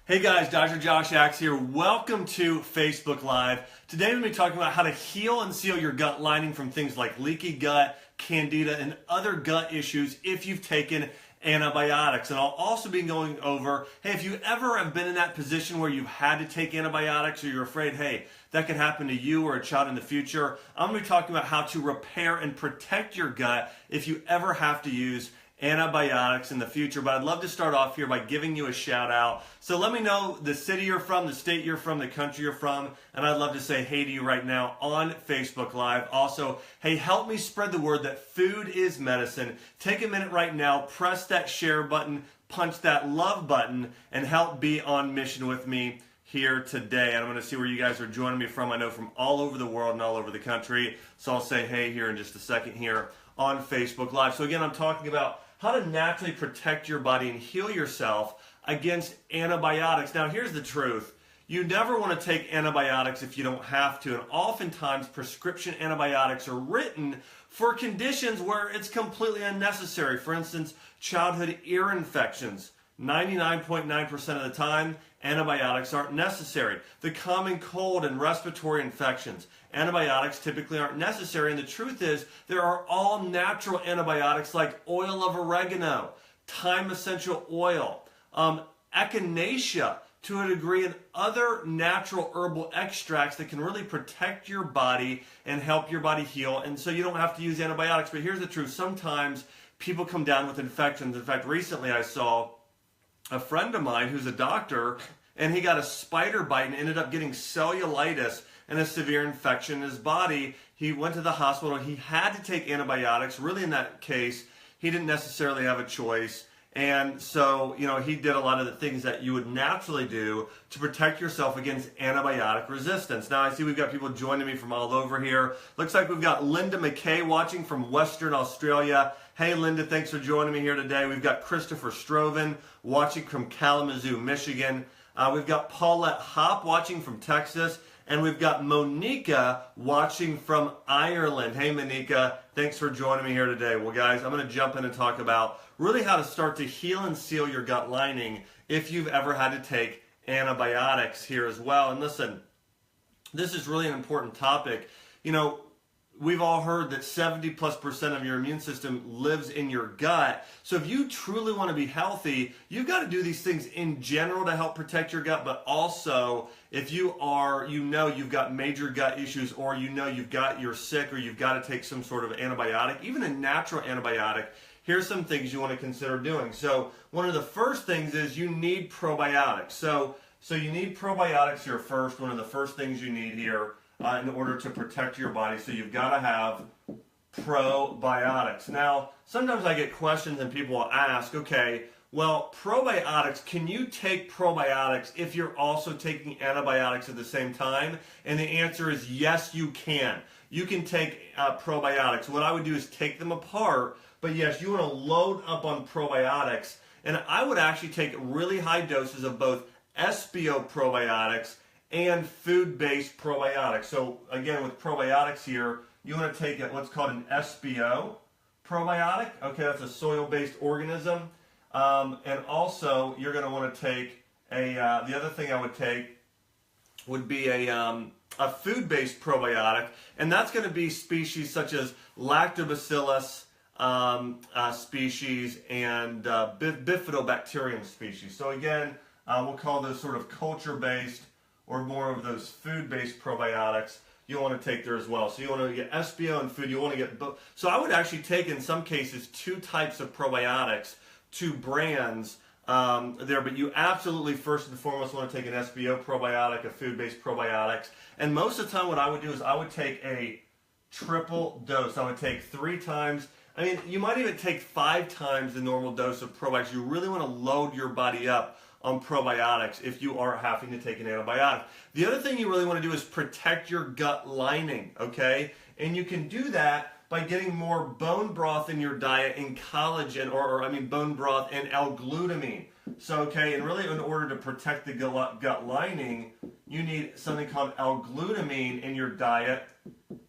Hey guys, Dr. Josh Axe here. Welcome to Facebook Live. Today we're going to be talking about how to heal and seal your gut lining from things like leaky gut, candida, and other gut issues if you've taken antibiotics. And I'll also be going over, hey, if you ever have been in that position where you've had to take antibiotics or you're afraid, hey, that could happen to you or a child in the future, I'm going to be talking about how to repair and protect your gut if you ever have to use antibiotics in the future. But I'd love to start off here by giving you a shout out. So let me know the city you're from, the state you're from, the country you're from, and I'd love to say hey to you right now on Facebook Live. Also, hey, help me spread the word that food is medicine. Take a minute right now, press that share button, punch that love button, and help be on mission with me here today. And I'm going to see where you guys are joining me from. I know from all over the world and all over the country. So I'll say hey here in just a second here on Facebook Live. So again, I'm talking about how to naturally protect your body and heal yourself against antibiotics. Now, here's the truth. You never want to take antibiotics if you don't have to. And oftentimes, prescription antibiotics are written for conditions where it's completely unnecessary. For instance, childhood ear infections. 99.9% of the time, antibiotics aren't necessary. The common cold and respiratory infections, antibiotics typically aren't necessary. And the truth is, there are all natural antibiotics like oil of oregano, thyme essential oil, echinacea to a degree, and other natural herbal extracts that can really protect your body and help your body heal. And so you don't have to use antibiotics. But here's the truth. Sometimes people come down with infections. In fact, recently I saw a friend of mine who's a doctor, and he got a spider bite and ended up getting cellulitis and a severe infection in his body. He went to the hospital. He had to take antibiotics. Really, in that case, he didn't necessarily have a choice. And so, he did a lot of the things that you would naturally do to protect yourself against antibiotic resistance. Now, I see we've got people joining me from all over here. Looks like we've got Linda McKay watching from Western Australia. Hey, Linda, thanks for joining me here today. We've got Christopher Stroven watching from Kalamazoo, Michigan. We've got Paulette Hopp watching from Texas. And we've got Monica watching from Ireland. Hey, Monica, thanks for joining me here today. Well, guys, I'm going to jump in and talk about really how to start to heal and seal your gut lining if you've ever had to take antibiotics here as well. And listen, this is really an important topic. We've all heard that 70+% of your immune system lives in your gut. So if you truly want to be healthy, you've got to do these things in general to help protect your gut, but also if you've got major gut issues, or you're sick, or you've got to take some sort of antibiotic, even a natural antibiotic, here's some things you want to consider doing. So one of the first things is you need probiotics. So you need probiotics here first, one of the first things you need here. In order to protect your body. So you've got to have probiotics. Now, sometimes I get questions and people will ask, okay, well, probiotics, can you take probiotics if you're also taking antibiotics at the same time? And the answer is yes, you can. You can take probiotics. What I would do is take them apart, but yes, you want to load up on probiotics. And I would actually take really high doses of both SBO probiotics and food-based probiotics. So again, with probiotics here, you want to take what's called an SBO probiotic. Okay, that's a soil-based organism. And also, you're going to want to take the other thing I would take would be a food-based probiotic, and that's going to be species such as Lactobacillus species and Bifidobacterium species. So again, we'll call those sort of culture-based or more of those food-based probiotics you want to take there as well. So you want to get SBO and food. You want to get both. So I would actually take, in some cases, 2 types of probiotics, 2 brands there. But you absolutely, first and foremost, want to take an SBO probiotic, a food-based probiotics. And most of the time what I would do is I would take a triple dose. I would take 3 times. I mean, you might even take 5 times the normal dose of probiotics. You really want to load your body up on probiotics if you are having to take an antibiotic. The other thing you really want to do is protect your gut lining, okay? And you can do that by getting more bone broth in your diet and collagen, or bone broth and L-glutamine. So, okay, and really in order to protect the gut lining, you need something called L-glutamine in your diet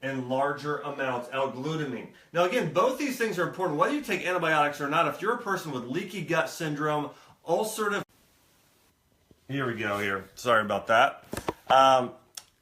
in larger amounts, L-glutamine. Now again, both these things are important. Whether you take antibiotics or not, if you're a person with leaky gut syndrome, ulcerative Here we go here. Sorry about that.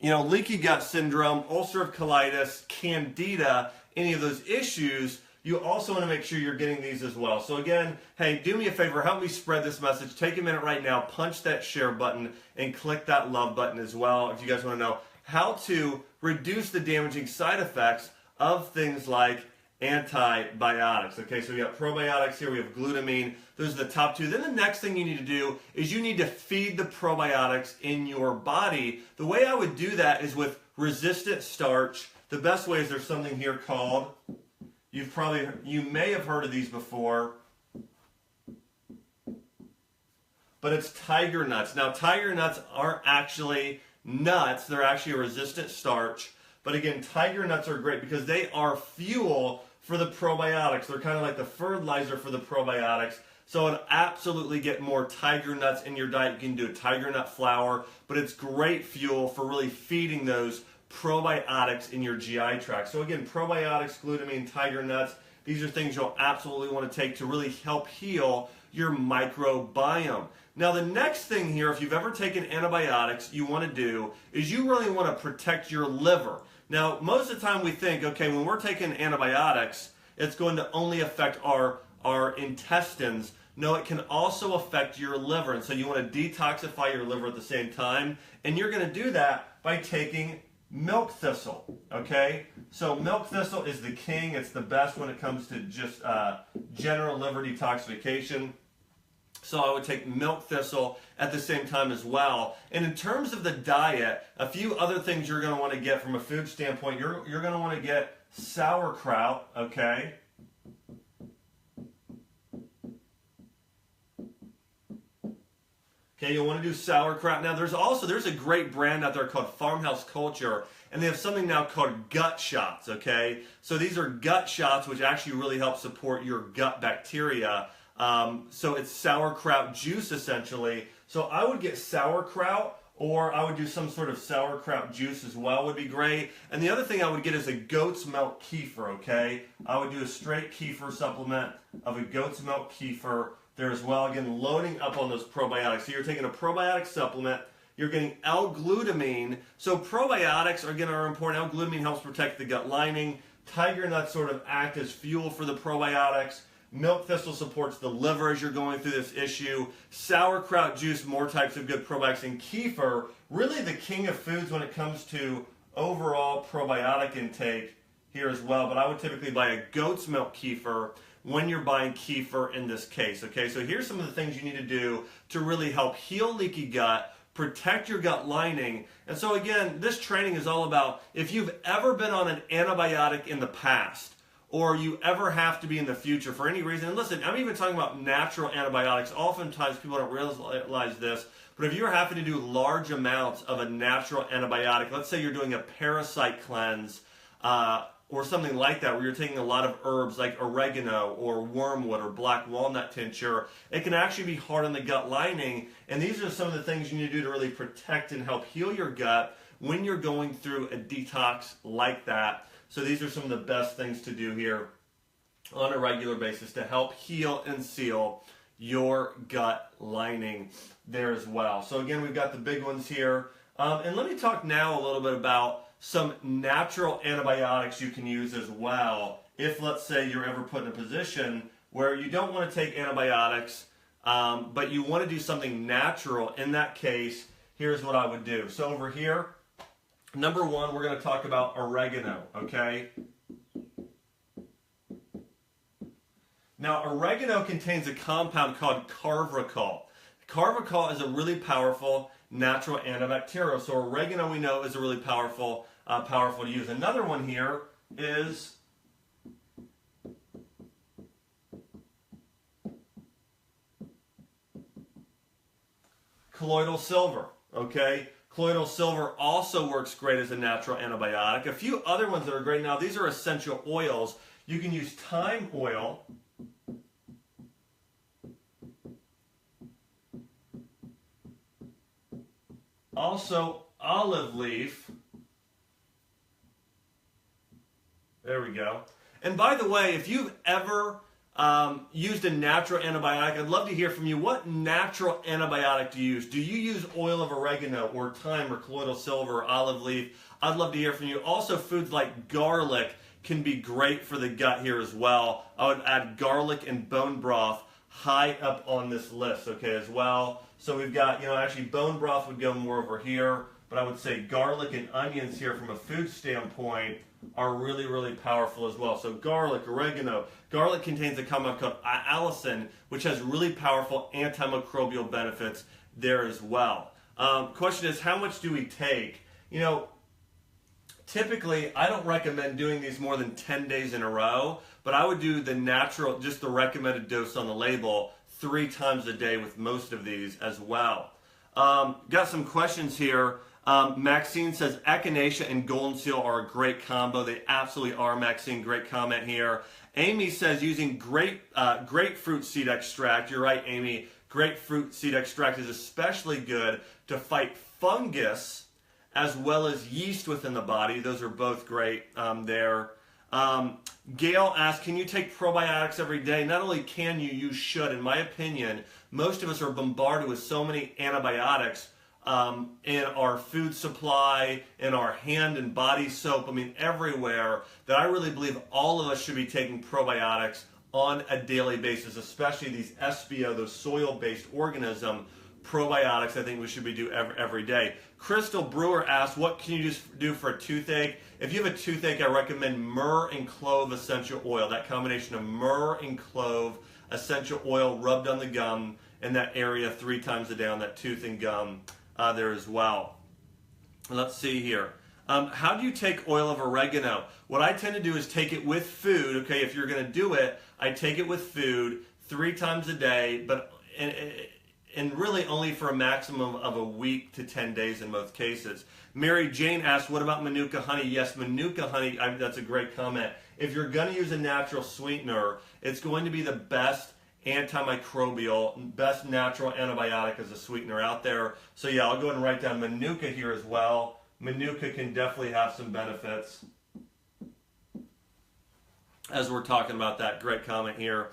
Leaky gut syndrome, ulcerative colitis, candida, any of those issues, you also want to make sure you're getting these as well. So again, hey, do me a favor, help me spread this message. Take a minute right now, punch that share button, and click that love button as well if you guys want to know how to reduce the damaging side effects of things like antibiotics. Okay, so we got probiotics here, we have glutamine. Those are the top two. Then the next thing you need to do is you need to feed the probiotics in your body. The way I would do that is with resistant starch. The best way is there's something here called, you may have heard of these before, but it's tiger nuts. Now, tiger nuts aren't actually nuts, they're actually a resistant starch. But again, tiger nuts are great because they are fuel for the probiotics. They're kind of like the fertilizer for the probiotics. So I'd absolutely get more tiger nuts in your diet. You can do a tiger nut flour, but it's great fuel for really feeding those probiotics in your GI tract. So again, probiotics, glutamine, tiger nuts, these are things you'll absolutely want to take to really help heal your microbiome. Now the next thing here, if you've ever taken antibiotics, you want to do is you really want to protect your liver. Now most of the time we think, okay, when we're taking antibiotics, it's going to only affect our intestines. No, it can also affect your liver, and so you want to detoxify your liver at the same time, and you're going to do that by taking milk thistle, okay? So milk thistle is the king. It's the best when it comes to just general liver detoxification. So I would take milk thistle at the same time as well. And in terms of the diet, a few other things you're going to want to get from a food standpoint. You're going to want to get sauerkraut, okay? Okay, you'll want to do sauerkraut. Now there's a great brand out there called Farmhouse Culture, and they have something now called gut shots, okay? So these are gut shots which actually really help support your gut bacteria. So it's sauerkraut juice essentially. So I would get sauerkraut, or I would do some sort of sauerkraut juice as well, would be great. And the other thing I would get is a goat's milk kefir, okay? I would do a straight kefir supplement of a goat's milk kefir there as well. Again, loading up on those probiotics. So you're taking a probiotic supplement, you're getting L-glutamine. So probiotics, again, are important. L-glutamine helps protect the gut lining. Tiger nuts sort of act as fuel for the probiotics. Milk thistle supports the liver as you're going through this issue. Sauerkraut juice, more types of good probiotics. And kefir, really the king of foods when it comes to overall probiotic intake here as well. But I would typically buy a goat's milk kefir when you're buying kefir in this case. Okay, so here's some of the things you need to do to really help heal leaky gut, protect your gut lining. And so again, this training is all about if you've ever been on an antibiotic in the past, or you ever have to be in the future for any reason. And listen, I'm even talking about natural antibiotics. Oftentimes people don't realize this, but if you're having to do large amounts of a natural antibiotic, let's say you're doing a parasite cleanse, or something like that, where you're taking a lot of herbs like oregano or wormwood or black walnut tincture, it can actually be hard on the gut lining. And these are some of the things you need to do to really protect and help heal your gut when you're going through a detox like that. So these are some of the best things to do here on a regular basis to help heal and seal your gut lining there as well. So again, we've got the big ones here. And let me talk now a little bit about some natural antibiotics you can use as well if, let's say, you're ever put in a position where you don't want to take antibiotics, but you want to do something natural. In that case, here's what I would do. So over here, number one, we're going to talk about oregano, okay? Now, oregano contains a compound called carvacol. Carvacol is a really powerful natural antibacterial. So oregano, we know, is a really powerful to use. Another one here is colloidal silver, okay? Colloidal silver also works great as a natural antibiotic. A few other ones that are great now, these are essential oils. You can use thyme oil. Also, olive leaf. There we go. And by the way, if you've ever used a natural antibiotic, I'd love to hear from you. What natural antibiotic do you use? Do you use oil of oregano or thyme or colloidal silver or olive leaf? I'd love to hear from you. Also, foods like garlic can be great for the gut here as well. I would add garlic and bone broth high up on this list, okay, as well. So we've got, actually bone broth would go more over here, but I would say garlic and onions here from a food standpoint are really, really powerful as well. So garlic, oregano. Garlic contains a compound called allicin, which has really powerful antimicrobial benefits there as well. Question is, how much do we take? Typically, I don't recommend doing these more than 10 days in a row, but I would do the natural, just the recommended dose on the label 3 times a day with most of these as well. Got some questions here. Maxine says echinacea and golden seal are a great combo. They absolutely are, Maxine. Great comment here. Amy says using grapefruit seed extract. You're right, Amy. Grapefruit seed extract is especially good to fight fungus as well as yeast within the body. Those are both great there. Gail asks, can you take probiotics every day? Not only can you, you should. In my opinion, most of us are bombarded with so many antibiotics in our food supply, in our hand and body soap, everywhere, that I really believe all of us should be taking probiotics on a daily basis, especially these SBO, those soil-based organism probiotics. I think we should be doing every day. Crystal Brewer asks, what can you just do for a toothache? If you have a toothache, I recommend myrrh and clove essential oil. That combination of myrrh and clove essential oil rubbed on the gum in that area 3 times a day on that tooth and gum there as well. Let's see here. How do you take oil of oregano? What I tend to do is take it with food. Okay, if you're going to do it, I take it with food 3 times a day, but and really only for a maximum of a week to 10 days in most cases. Mary Jane asks, what about Manuka honey? Yes, Manuka honey, that's a great comment. If you're going to use a natural sweetener, it's going to be the best antimicrobial, best natural antibiotic as a sweetener out there. So yeah, I'll go ahead and write down Manuka here as well. Manuka can definitely have some benefits as we're talking about that. Great comment here.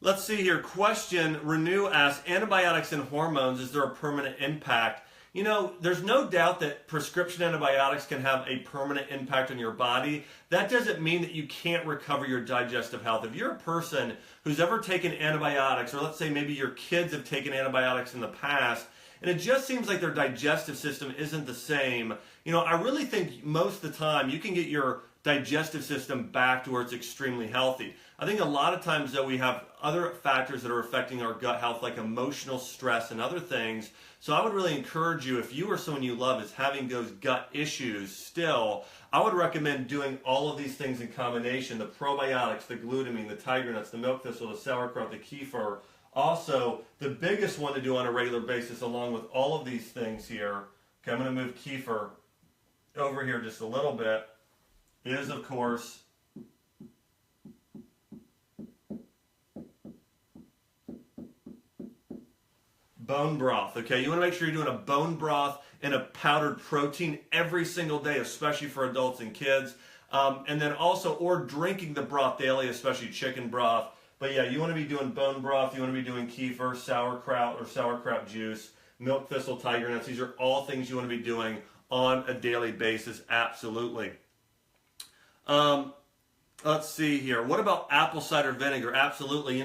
Let's see here. Question, Renew asks, antibiotics and hormones, is there a permanent impact? There's no doubt that prescription antibiotics can have a permanent impact on your body. That doesn't mean that you can't recover your digestive health. If you're a person who's ever taken antibiotics, or let's say maybe your kids have taken antibiotics in the past, and it just seems like their digestive system isn't the same, I really think most of the time you can get your digestive system back to where it's extremely healthy. I think a lot of times, though, we have other factors that are affecting our gut health, like emotional stress and other things. So I would really encourage you, if you or someone you love is having those gut issues still, I would recommend doing all of these things in combination: the probiotics, the glutamine, the tiger nuts, the milk thistle, the sauerkraut, the kefir. Also, the biggest one to do on a regular basis, along with all of these things here, okay, I'm going to move kefir over here just a little bit, is, of course, bone broth. Okay, you want to make sure you're doing a bone broth and a powdered protein every single day, especially for adults and kids. And then also, or drinking the broth daily, especially chicken broth. But yeah, you want to be doing bone broth, you want to be doing kefir, sauerkraut or sauerkraut juice, milk thistle, tiger nuts. These are all things you want to be doing on a daily basis, absolutely. Let's see here. What about apple cider vinegar? Absolutely.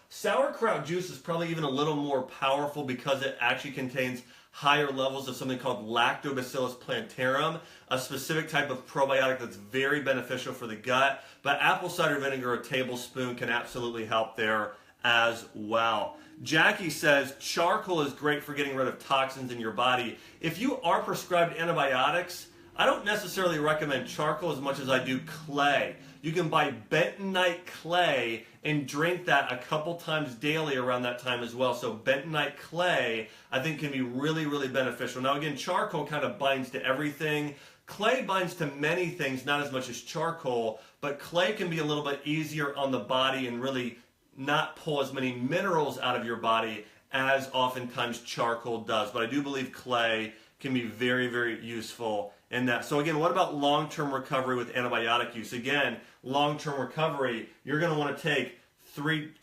Sauerkraut juice is probably even a little more powerful because it actually contains higher levels of something called Lactobacillus plantarum, a specific type of probiotic that's very beneficial for the gut. But apple cider vinegar, a tablespoon, can absolutely help there as well. Jackie says charcoal is great for getting rid of toxins in your body. If you are prescribed antibiotics, I don't necessarily recommend charcoal as much as I do clay. You can buy bentonite clay and drink that a couple times daily around that time as well. So bentonite clay, I think, can be really, really beneficial. Now again, charcoal kind of binds to everything. Clay binds to many things, not as much as charcoal, but clay can be a little bit easier on the body and really not pull as many minerals out of your body as oftentimes charcoal does. But I do believe clay can be very, very useful in that. So again, what about long-term recovery with antibiotic use? Again, long-term recovery, you're going to want to take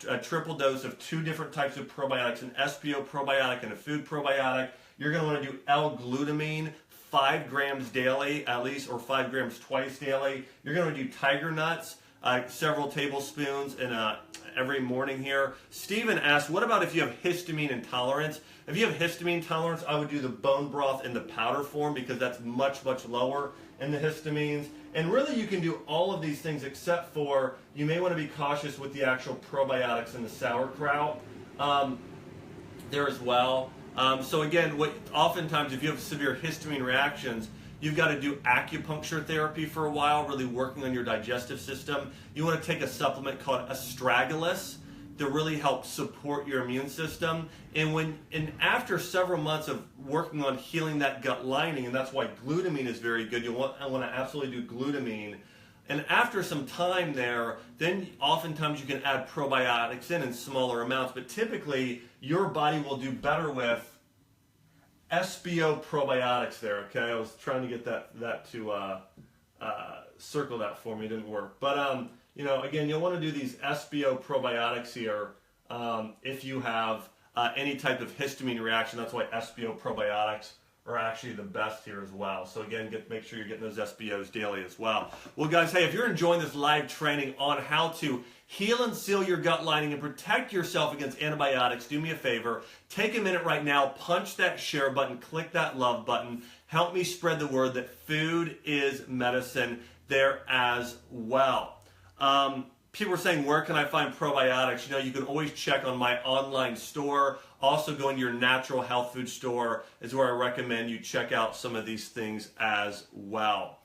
a triple dose of 2 different types of probiotics, an SBO probiotic and a food probiotic. You're going to want to do L-glutamine, 5 grams daily at least, or 5 grams twice daily. You're going to do tiger nuts, several tablespoons every morning here. Stephen asked, what about if you have histamine intolerance? If you have histamine tolerance, I would do the bone broth in the powder form because that's much, much lower in the histamines. And really you can do all of these things except for you may want to be cautious with the actual probiotics in the sauerkraut there as well. So again, oftentimes if you have severe histamine reactions, you've got to do acupuncture therapy for a while, really working on your digestive system. You want to take a supplement called astragalus to really help support your immune system. And after several months of working on healing that gut lining, and that's why glutamine is very good, I want to absolutely do glutamine. And after some time there, then oftentimes you can add probiotics in smaller amounts, but typically your body will do better with SBO probiotics there, okay? I was trying to get that to circle that for me, it didn't work. But again, you'll want to do these SBO probiotics here if you have any type of histamine reaction. That's why SBO probiotics are actually the best here as well. So again, make sure you're getting those SBOs daily as well. Well guys, hey, if you're enjoying this live training on how to heal and seal your gut lining and protect yourself against antibiotics, do me a favor, take a minute right now, punch that share button, click that love button, help me spread the word that food is medicine there as well. People are saying, where can I find probiotics? You can always check on my online store. Also go into your natural health food store is where I recommend you check out some of these things as well.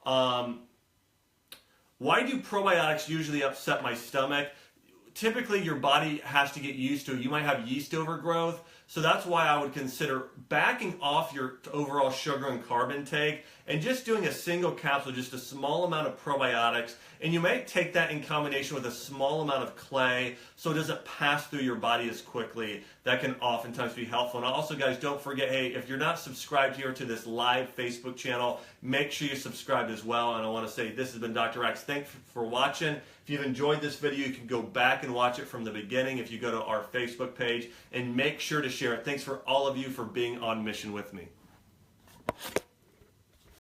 Why do probiotics usually upset my stomach? Typically your body has to get used to it. You might have yeast overgrowth, so that's why I would consider backing off your overall sugar and carb intake and just doing a single capsule, just a small amount of probiotics, and you may take that in combination with a small amount of clay so it doesn't pass through your body as quickly. That can oftentimes be helpful. And also guys, don't forget, hey, if you're not subscribed here to this live Facebook channel, make sure you subscribe as well. And I want to say this has been Dr. Axe. Thanks for watching. If you've enjoyed this video, you can go back and watch it from the beginning if you go to our Facebook page, and make sure to share it. Thanks for all of you for being on mission with me.